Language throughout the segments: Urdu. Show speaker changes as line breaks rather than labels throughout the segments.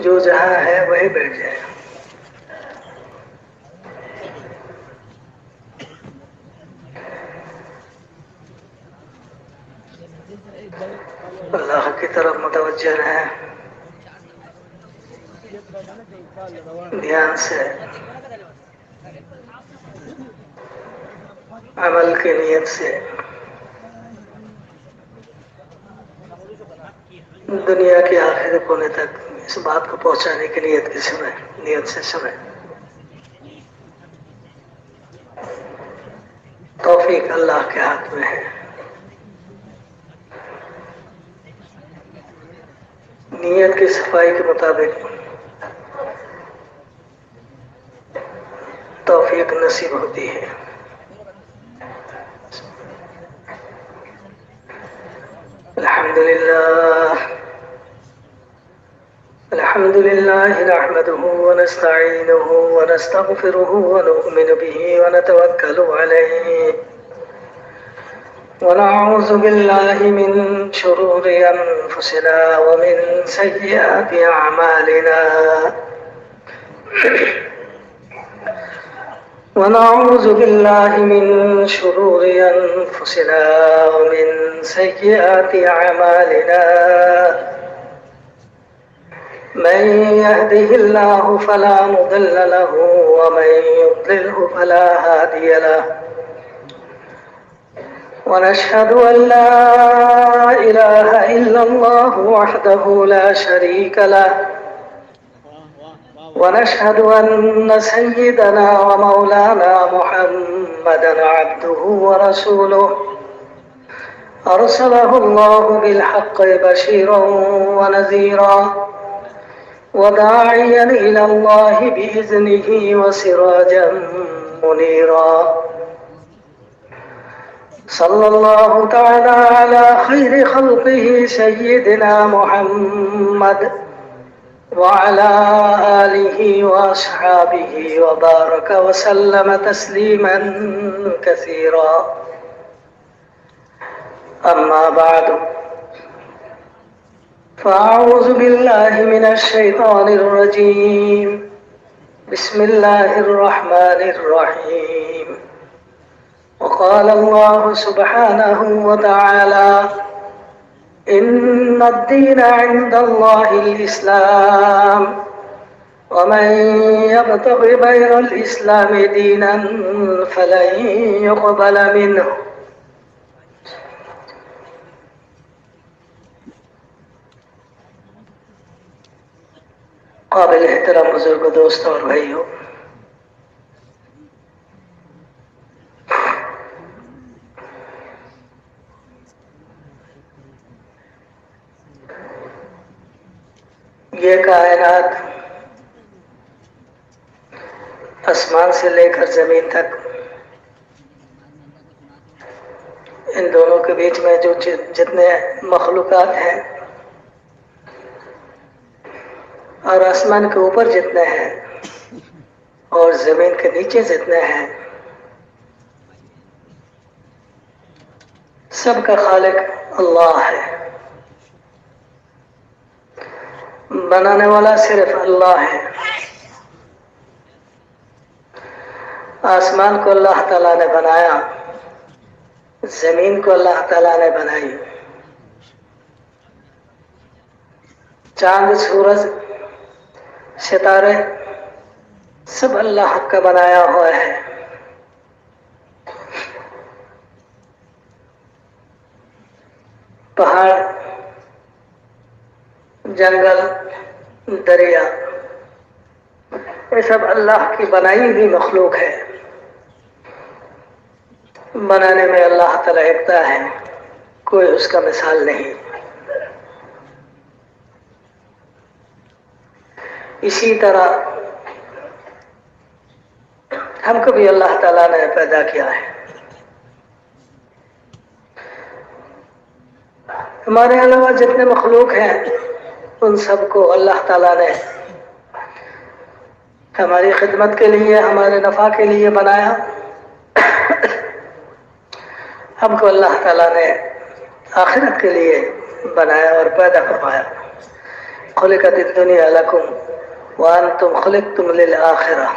جو جہاں ہے وہیں بیٹھ جائے. اللہ کی طرف متوجہ رہیں، دھیان سے عمل کی نیت سے دنیا کے آخری کونے تک اس بات کو پہنچانے کی نیت سے سمیں. توفیق اللہ کے ہاتھ میں ہے. نیت کی صفائی کے مطابق توفیق نصیب ہوتی ہے. الحمد لله نحمده ونستعينه ونستغفره ونؤمن به ونتوكل عليه ونعوذ بالله من شرور أنفسنا ومن سيئات أعمالنا ونعوذ بالله من شرور أنفسنا ومن سيئات أعمالنا من يهده الله فلا مضل له ومن يضلله فلا هادي له ونشهد أن لا إله إلا الله وحده لا شريك له ونشهد أن سيدنا ومولانا محمدا عبده ورسوله أرسله الله بالحق بشيرا ونذيرا وداعيا إلى الله بإذنه وسراجا منيرا. صلى الله تعالى على خير خلقه سيدنا محمد وعلى آله وأصحابه وبارك وسلم تسليما كثيرا. أما بعد، فأعوذ بالله من الشيطان الرجيم. بسم الله الرحمن الرحيم. وقال الله سبحانه وتعالى: إن الدين عند الله الإسلام ومن يبتغ غير الإسلام دينا فلن يقبل منه. قابل احترام بزرگ دوستوں اور بھائیوں، یہ کائنات آسمان سے لے کر زمین تک، ان دونوں کے بیچ میں جو جتنے مخلوقات ہیں اور آسمان کے اوپر جتنے ہیں اور زمین کے نیچے جتنے ہیں، سب کا خالق اللہ ہے. بنانے والا صرف اللہ ہے. آسمان کو اللہ تعالیٰ نے بنایا، زمین کو اللہ تعالیٰ نے بنائی، چاند، سورج، ستارے سب اللہ کا بنایا ہوا ہے. پہاڑ، جنگل، دریا، یہ سب اللہ کی بنائی ہوئی مخلوق ہے. بنانے میں اللہ تعالیٰ یکتا ہے، کوئی اس کا مثال نہیں. اسی طرح ہم کو بھی اللہ تعالیٰ نے پیدا کیا ہے. ہمارے علاوہ جتنے مخلوق ہیں ان سب کو اللہ تعالیٰ نے ہماری خدمت کے لیے، ہمارے نفع کے لیے بنایا. ہم کو اللہ تعالیٰ نے آخرت کے لیے بنایا اور پیدا فرمایا. خلقت الدنیا لکم وانتم خلقتم للآخرہ.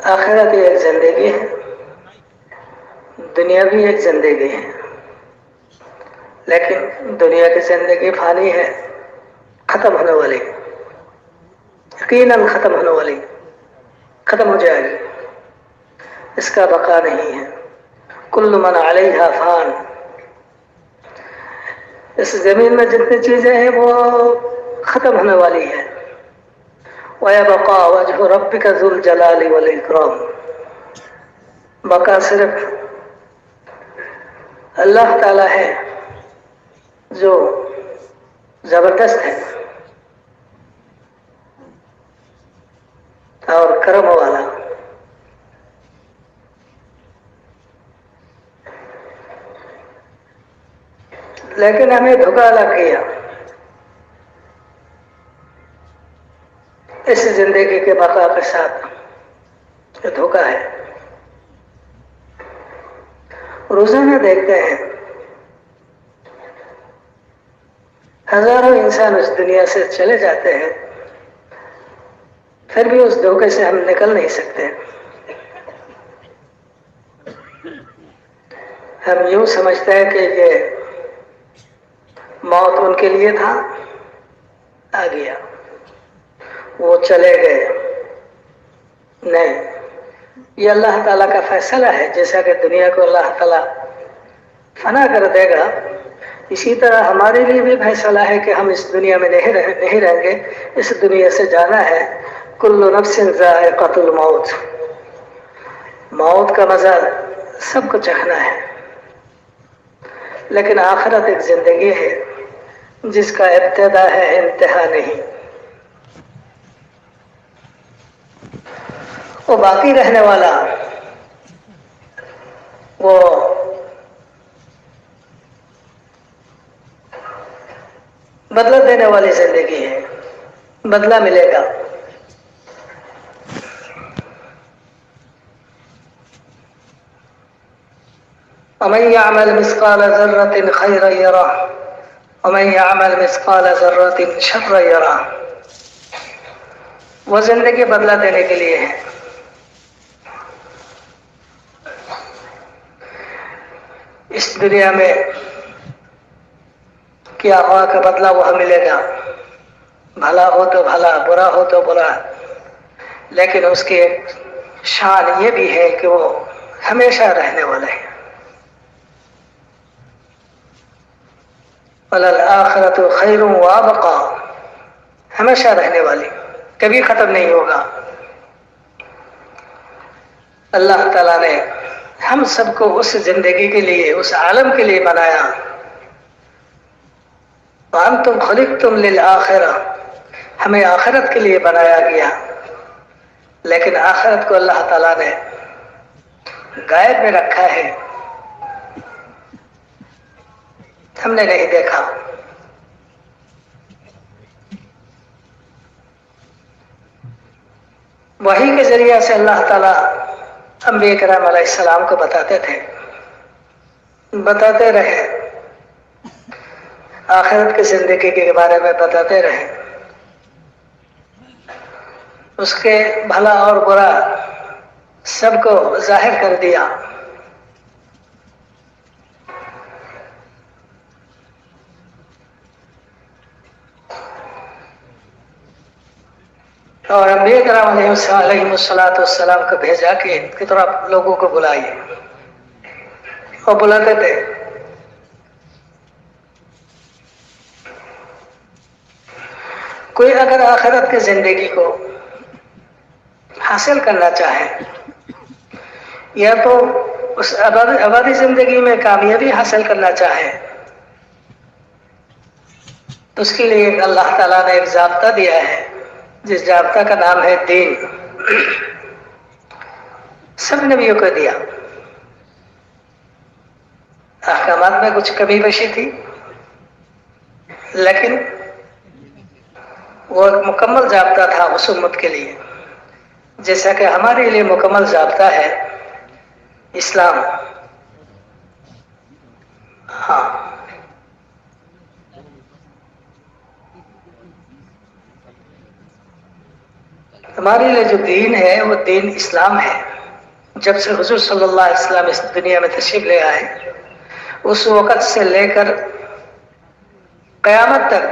آخرت ایک زندگی ہے، دنیا بھی ایک زندگی ہے، لیکن دنیا کی زندگی فانی ہے، ختم ہونے والی، یقیناً ختم ہونے والی، ختم ہو جائے گی، اس کا بقا نہیں ہے. کل من علیہا فان. اس زمین میں جتنی چیزیں ہیں وہ ختم ہونے والی ہیں. وَيَبْقَى وَجْهُ رَبِّكَ ذُو الْجَلَالِ وَالْإِكْرَامِ. بقا صرف اللہ تعالی ہے جو زبردست ہے اور کرم والا. لیکن ہمیں دھوکہ لگ گیا اس زندگی کے بقا کے ساتھ. یہ دھوکہ ہے. روزانہ دیکھتے ہیں ہزاروں انسان اس دنیا سے چلے جاتے ہیں، پھر بھی اس دھوکے سے ہم نکل نہیں سکتے. ہم یوں سمجھتے ہیں کہ یہ موت ان کے لیے تھا، آ گیا، وہ چلے گئے. نہیں، یہ اللہ تعالیٰ کا فیصلہ ہے. جیسا کہ دنیا کو اللہ تعالیٰ فنا کر دے گا، اسی طرح ہمارے لیے بھی فیصلہ ہے کہ ہم اس دنیا میں نہیں رہیں گے، اس دنیا سے جانا ہے. کل نفس ذائقۃ الموت. موت کا مزہ سب کو چکھنا ہے. لیکن آخرت ایک زندگی ہے جس کا ابتدا ہے، انتہا نہیں. وہ باقی رہنے والا، وہ بدلہ دینے والی زندگی ہے، بدلہ ملے گا. وَمَن يَعْمَلْ مِثْقَالَ ذَرَّةٍ خَيْرًا يَرَهُ وَمَن يَعْمَلْ مِثْقَالَ ذَرَّةٍ شَرًّا يَرَهُ. وہ زندگی بدلہ دینے کے لیے ہے. اس دنیا میں کیا ہوا کا بدلہ وہ ملے گا، بھلا ہو تو بھلا، برا ہو تو برا. لیکن اس کی ایک شان یہ بھی ہے کہ وہ ہمیشہ رہنے والا ہے. وَلَلْآخِرَةُ خَيْرٌ وَأَبْقَىٰ. ہمیشہ رہنے والی، کبھی ختم نہیں ہوگا. اللہ تعالیٰ نے ہم سب کو اس زندگی کے لیے، اس عالم کے لیے بنایا. وَأَنْتُمْ خُلِقْتُمْ لِلْآخِرَةِ. ہمیں آخرت کے لیے بنایا گیا، لیکن آخرت کو اللہ تعالیٰ نے غائب میں رکھا ہے، ہم نے نہیں دیکھا. وحی کے ذریعے سے اللہ تعالیٰ انبیاء کرام علیہ السلام کو بتاتے تھے، بتاتے رہے، آخرت کی زندگی کے بارے میں بتاتے رہے، اس کے بھلا اور برا سب کو ظاہر کر دیا. اور انبیاء کرام علیہ السلام کو بھیجا کہ طرح لوگوں کو بلائیے، اور بلاتے تھے. کوئی اگر آخرت کی زندگی کو حاصل کرنا چاہے، یا تو اس ابدی زندگی میں کامیابی حاصل کرنا چاہے، تو اس کے لیے اللہ تعالیٰ نے ایک ضابطہ دیا ہے، جس ضابطہ کا نام ہے دین. سب نبیوں کو دیا. احکامات میں کچھ کمی بیشی تھی، لیکن وہ ایک مکمل ضابطہ تھا اس امت کے لیے، جیسا کہ ہمارے لیے مکمل ضابطہ ہے اسلام۔ ہاں، ہمارے لیے جو دین ہے وہ دین اسلام ہے۔ جب سے حضور صلی اللہ علیہ وسلم اس دنیا میں تشریف لے آئے، اس وقت سے لے کر قیامت تک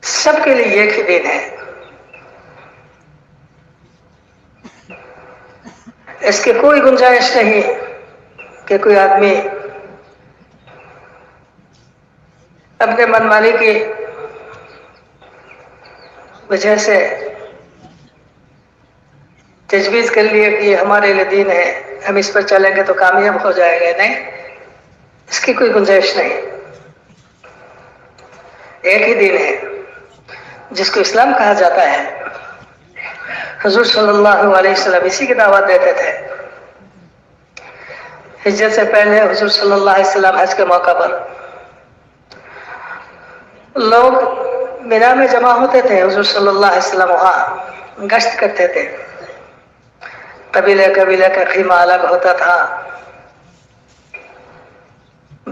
سب کے لیے ایک ہی دین ہے۔ اس کی کوئی گنجائش نہیں کہ کوئی آدمی اپنے من مانی کی وجہ سے تجویز کر لیے کہ یہ ہمارے لیے دین ہے، ہم اس پر چلیں گے تو کامیاب ہو جائے گا۔ نہیں، اس کی کوئی گنجائش نہیں۔ ایک ہی دین ہے جس کو اسلام کہا جاتا ہے۔ حضور صلی اللہ علیہ وسلم اسی کی دعوت دیتے تھے۔ ہجرت سے پہلے حضور صلی اللہ علیہ وسلم حج کے موقع پر لوگ مینا میں جمع ہوتے تھے، حضور صلی اللہ علیہ وسلم وہاں گشت کرتے تھے۔ قبیلے قبیلے کا خیمہ الگ ہوتا تھا،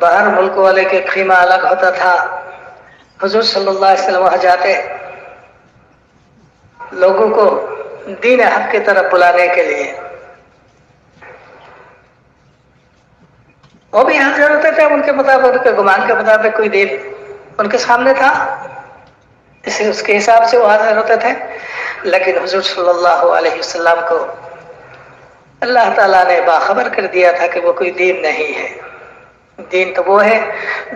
باہر ملک والے کے خیمہ الگ ہوتا تھا۔ حضور صلی اللہ علیہ وسلم وہاں جاتے لوگوں کو دین حق کی طرف بلانے کے لیے۔ وہ بھی حاضر ہوتے تھے ان کے مطابق، ان کے گمان کے مطابق کوئی دین ان کے سامنے تھا، اس کے حساب سے وہ حاضر ہوتے تھے۔ لیکن حضور صلی اللہ علیہ وسلم کو اللہ تعالیٰ نے باخبر کر دیا تھا کہ وہ کوئی دین نہیں ہے۔ دین تو وہ ہے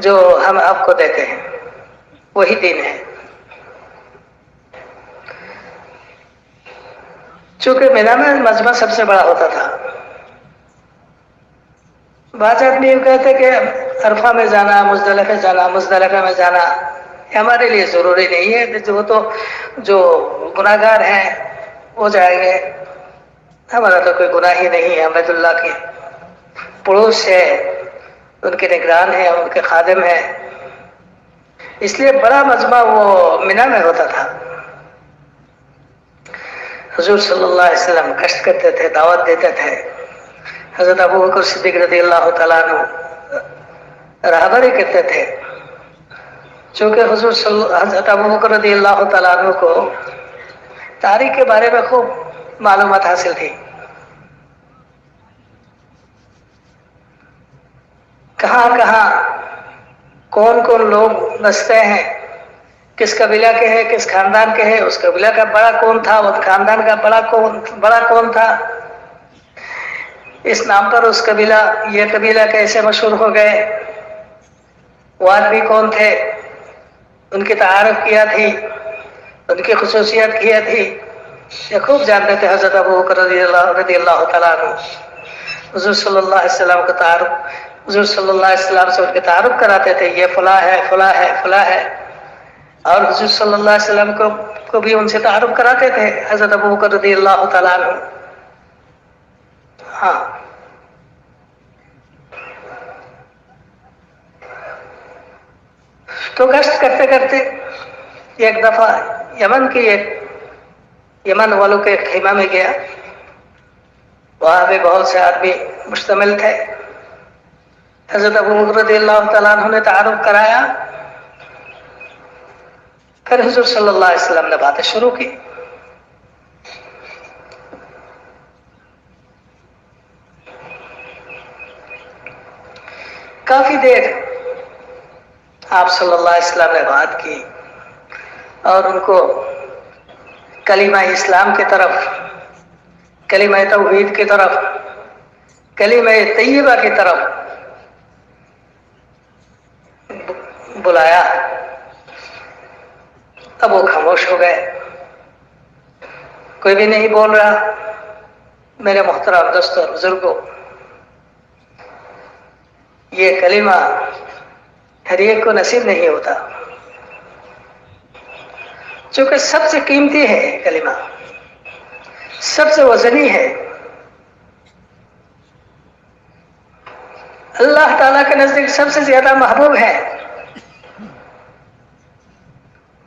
جو ہم آپ کو دیتے ہیں، وہی دین ہے۔ چونکہ مینا میں مجمع سب سے بڑا ہوتا تھا، بعض آدمی یہ کہتے کہ عرفہ میں جانا، مزدلفہ میں جانا ہمارے لیے ضروری نہیں ہے، جو گناہ گار ہیں وہ جائیں گے، ہمارا تو کوئی گناہ ہی نہیں ہے، بیت اللہ کے پڑوس ہے، ان کے نگران ہیں، ان کے خادم ہیں، اس لیے بڑا مجمع وہ مینا میں ہوتا تھا۔ حضور صلی اللہ علیہ وسلم گشت کرتے تھے، دعوت دیتے تھے۔ حضرت ابو بکر صدیق رضی اللہ تعالیٰ عنہ رہبری کرتے تھے، چونکہ حضرت ابو بکر رضی اللہ تعالیٰ عنہ کو تاریخ کے بارے میں خوب معلومات حاصل تھی۔ کہاں کہاں کون کون لوگ بستے ہیں، کس قبیلہ کے ہیں، کس خاندان کے ہیں، اس قبیلہ کا بڑا کون تھا، اس خاندان کا بڑا کون تھا، اس نام پر اس قبیلہ یہ قبیلہ کیسے مشہور ہو گئے، وہ آدمی کون تھے، ان کی تعارف کیا تھی، ان کی خصوصیت کیا تھی، یہ خوب جانتے تھے حضرت ابو بکر رضی اللہ تعالیٰ عنہ۔ حضور صلی اللہ علیہ وسلم کا تعارف، حضور صلی اللہ علیہ وسلم سے ان کے تعارف کراتے تھے، یہ فلاں ہے، فلاں ہے، فلاں ہے، اور حضور صلی اللہ علیہ وسلم کو بھی ان سے تعارف کراتے تھے حضرت ابو بکر رضی اللہ تعالیٰ عنہ۔ ہاں، تو گشت کرتے کرتے ایک دفعہ یمن والوں کے خیمہ میں گیا، وہاں بھی بہت سے آدمی مشتمل تھے۔ حضرت ابو بکر رضی اللہ تعالیٰ عنہ نے تعارف کرایا، پھر حضور صلی اللہ علیہ وسلم نے باتیں شروع کی۔ کافی دیر آپ صلی اللہ علیہ وسلم نے بات کی اور ان کو کلمہ اسلام کی طرف، کلمہ توحید کی طرف، کلمہ طیبہ کی طرف بلایا۔ اب وہ خاموش ہو گئے، کوئی بھی نہیں بول رہا۔ میرے محترم دوستوں اور بزرگوں، یہ کلمہ ہر ایک کو نصیب نہیں ہوتا، چونکہ سب سے قیمتی ہے کلمہ، سب سے وزنی ہے، اللہ تعالیٰ کے نزدیک سب سے زیادہ محبوب ہے۔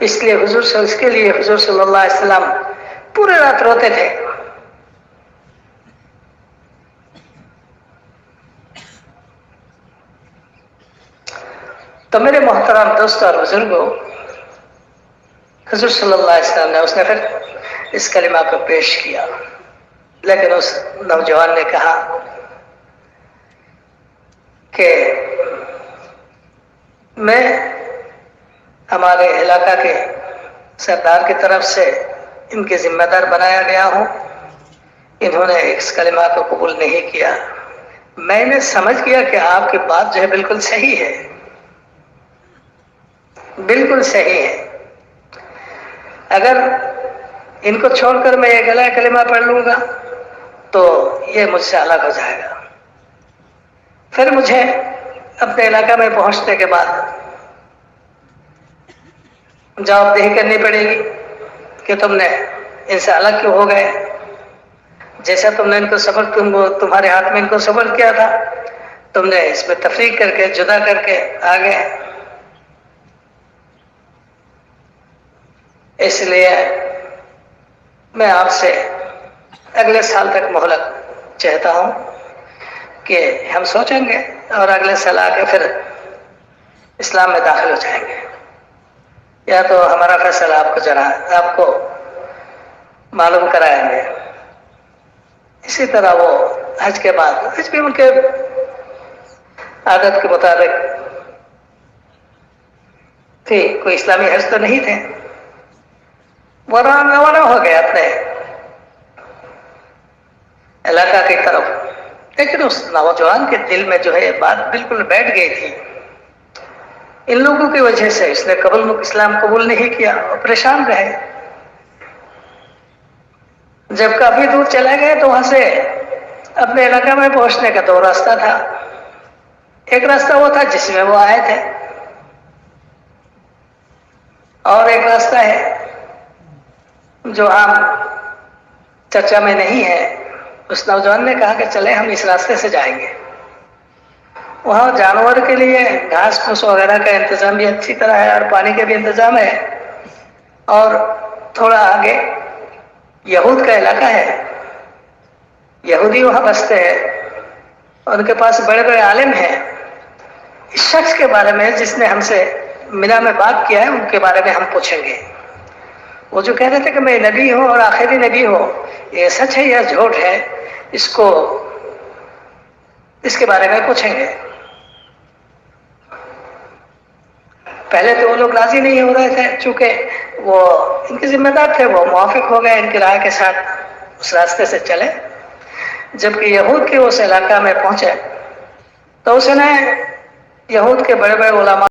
اس کے لیے حضور صلی اللہ علیہ وسلم پورے رات روتے تھے. تو میرے محترم دوستوں اور بزرگوں، حضور صلی اللہ علیہ وسلم نے اس نے پھر اس کلمہ کو پیش کیا، لیکن اس نوجوان نے کہا کہ میں ہمارے علاقہ کے سردار کی طرف سے ان کے ذمہ دار بنایا گیا ہوں، انہوں نے اس کلمہ کو قبول نہیں کیا. میں نے سمجھ گیا کہ آپ کی بات جو ہے بالکل صحیح ہے، بالکل صحیح ہے. اگر ان کو چھوڑ کر میں یہ گلا کلمہ پڑھ لوں گا تو یہ مجھ سے الگ ہو جائے گا. پھر مجھے اپنے علاقہ میں پہنچنے کے بعد جواب دہی کرنی پڑے گی کہ تم نے ان سے الگ کیوں ہو گئے، جیسا تم نے ان کو صبر تمہارے ہاتھ میں ان کو صبر کیا تھا، تم نے اس میں تفریق کر کے جدا کر کے آ گئے. اس لیے میں آپ سے اگلے سال تک مہلت چاہتا ہوں کہ ہم سوچیں گے اور اگلے سال آ کے پھر اسلام میں داخل ہو جائیں گے، یا تو ہمارا فیصلہ آپ کو معلوم کرائیں گے. اسی طرح وہ حج کے بعد، حج بھی ان کے عادت کے مطابق تھی، کوئی اسلامی حج تو نہیں تھے، وہ روانہ ہو گئے اپنے علاقہ کی طرف. لیکن اس نوجوان کے دل میں جو ہے یہ بات بالکل بیٹھ گئی تھی، ان لوگوں کی وجہ سے اس نے اسلام قبول نہیں کیا اور پریشان رہے. جب کافی دور چلے گئے تو وہاں سے اپنے علاقہ میں پہنچنے کا 2 راستہ تھا. ایک راستہ وہ تھا جس میں وہ آئے تھے، اور ایک راستہ ہے جو عام چرچا میں نہیں ہے. اس نوجوان نے کہا کہ چلے ہم اس راستے سے جائیں گے، وہاں جانور کے لیے گھاس پھوس وغیرہ کا انتظام بھی اچھی طرح ہے اور پانی کا بھی انتظام ہے، اور تھوڑا آگے یہود کا علاقہ ہے، یہودی وہاں بستے ہیں، ان کے پاس بڑے بڑے عالم ہیں. اس شخص کے بارے میں جس نے ہم سے مینا میں بات کیا ہے ان کے بارے میں ہم پوچھیں گے. وہ جو کہہ رہے تھے کہ میں نبی ہوں اور آخری نبی ہوں، یہ سچ ہے یا جھوٹ ہے، اس کے بارے میں پوچھیں گے. پہلے تو وہ لوگ راضی نہیں ہو رہے تھے، چونکہ وہ ان کے ذمہ دار تھے، وہ موافق ہو گئے ان کی رائے کے ساتھ، اس راستے سے چلے. جبکہ یہود کے اس علاقہ میں پہنچے تو اس نے یہود کے بڑے بڑے علماء